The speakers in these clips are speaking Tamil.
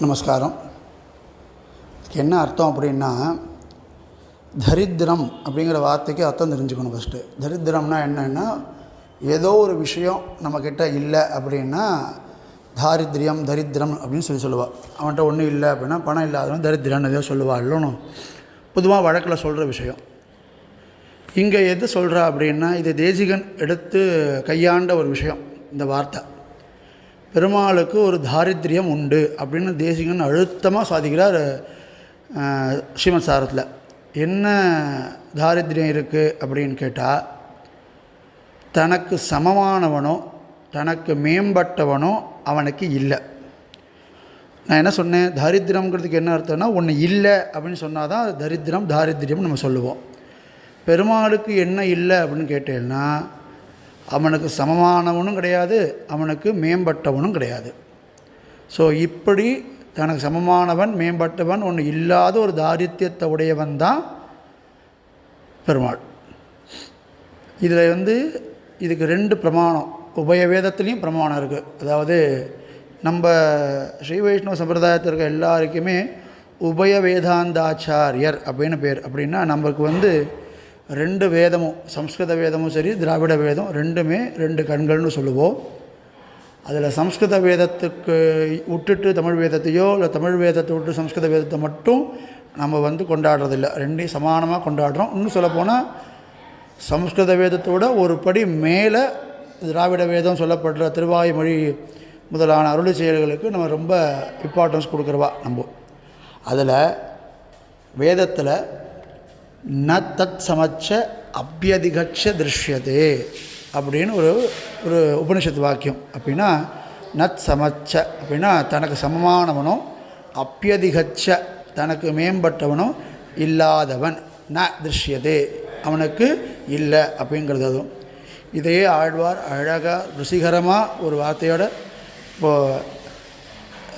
நமஸ்காரம். என்ன அர்த்தம் அப்படின்னா, தரித்திரம் அப்படிங்கிற வார்த்தைக்கு அர்த்தம் தெரிஞ்சுக்கணும். ஃபஸ்ட்டு தரித்திரம்னா என்னென்னா, ஏதோ ஒரு விஷயம் நம்மக்கிட்ட இல்லை அப்படின்னா தாரித்ரியம் தரித்திரம் அப்படின்னு சொல்லுவாள். அவன்கிட்ட ஒன்றும் இல்லை அப்படின்னா பணம் இல்லாதவன் தரித்திரம்னு எதோ சொல்லுவாள். இல்லைன்னு பொதுவாக வழக்கில் சொல்கிற விஷயம். இங்கே எது சொல்கிறா அப்படின்னா, இது தேசிகன் எடுத்து கையாண்ட ஒரு விஷயம். இந்த வார்த்தை பெருமாளுக்கு ஒரு தாரித்ரியம் உண்டு அப்படின்னு தேசிகன் அழுத்தமாக சாதிக்கிறார் ஸ்ரீமத் சாரத்தில். என்ன தாரித்ரியம் இருக்குது அப்படின்னு கேட்டால், தனக்கு சமமானவனோ தனக்கு மேம்பட்டவனோ அவனுக்கு இல்லை. நான் என்ன சொன்னேன், தாரித்திரம்ங்கிறதுக்கு என்ன அர்த்தம்னா, ஒன்று இல்லை அப்படின்னு சொன்னால் தான் அது தரித்திரம் தாரித்ரியம் நம்ம சொல்லுவோம். பெருமாளுக்கு என்ன இல்லை அப்படின்னு கேட்டேன்னா, அவனுக்கு சமமானவனும் கிடையாது, அவனுக்கு மேம்பட்டவனும் கிடையாது. ஸோ இப்படி தனக்கு சமமானவன் மேம்பட்டவன் ஒன்று இல்லாத ஒரு தாரித்தியத்தை உடையவன் தான் பெருமாள். இதில் இதுக்கு ரெண்டு பிரமாணம் உபய வேதத்துலேயும் பிரமாணம் இருக்குது. அதாவது நம்ம ஸ்ரீ வைஷ்ணவ சம்பிரதாயத்தில் இருக்க எல்லாருக்குமே உபய வேதாந்தாச்சாரியர் அப்படின்னு பேர். அப்படின்னா நமக்கு ரெண்டு வேதமும், சம்ஸ்கிருத வேதமும் சரி திராவிட வேதம் ரெண்டுமே ரெண்டு கண்கள்னு சொல்லுவோம். அதில் சம்ஸ்கிருத வேதத்துக்கு விட்டுட்டு தமிழ் வேதத்தையோ இல்லை தமிழ் வேதத்தை விட்டு சம்ஸ்கிருத வேதத்தை மட்டும் நம்ம கொண்டாடுறதில்லை. ரெண்டையும் சமானமாக கொண்டாடுறோம். இன்னும் சொல்லப்போனால் சம்ஸ்கிருத வேதத்தோட ஒரு படி மேலே திராவிட வேதம் சொல்லப்படுற திருவாய்மொழி முதலான அருளி செயல்களுக்கு நம்ம ரொம்ப இம்பார்ட்டன்ஸ் கொடுக்குறவா. நம்ம அதில் வேதத்தில் ந தத் சமச்ச அபியதிகட்ச திருஷ்யதே அப்படின்னு ஒரு உபனிஷத்து வாக்கியம். அப்படின்னா நத் சமச்ச அப்படின்னா தனக்கு சமமானவனோ, அப்பியதிகச்ச தனக்கு மேம்பட்டவனோ இல்லாதவன் ந திருஷ்யதே அவனுக்கு இல்லை அப்படிங்கிறது. அதுவும் இதையே ஆழ்வார் அழகாக ருசிகரமாக ஒரு வார்த்தையோட இப்போது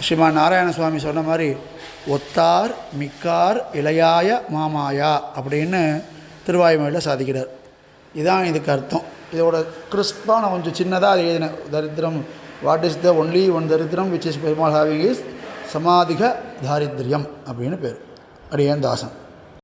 ஸ்ரீமான் நாராயண சுவாமி சொன்ன மாதிரி, ஒத்தார் மிக்கார் இளையாய மாமாயா அப்படின்னு திருவாய்மொழியில் சாதிக்கிறார். இதுதான் இதுக்கு அர்த்தம். இதோட கிறிஸ்பாக நான் கொஞ்சம் சின்னதாக அது எழுதினேன். தரித்திரம், what is the only one தரித்திரம் which is Perumal having is சமாதிக தாரித்ரியம் அப்படின்னு பேர். அடியேன் தாசன்.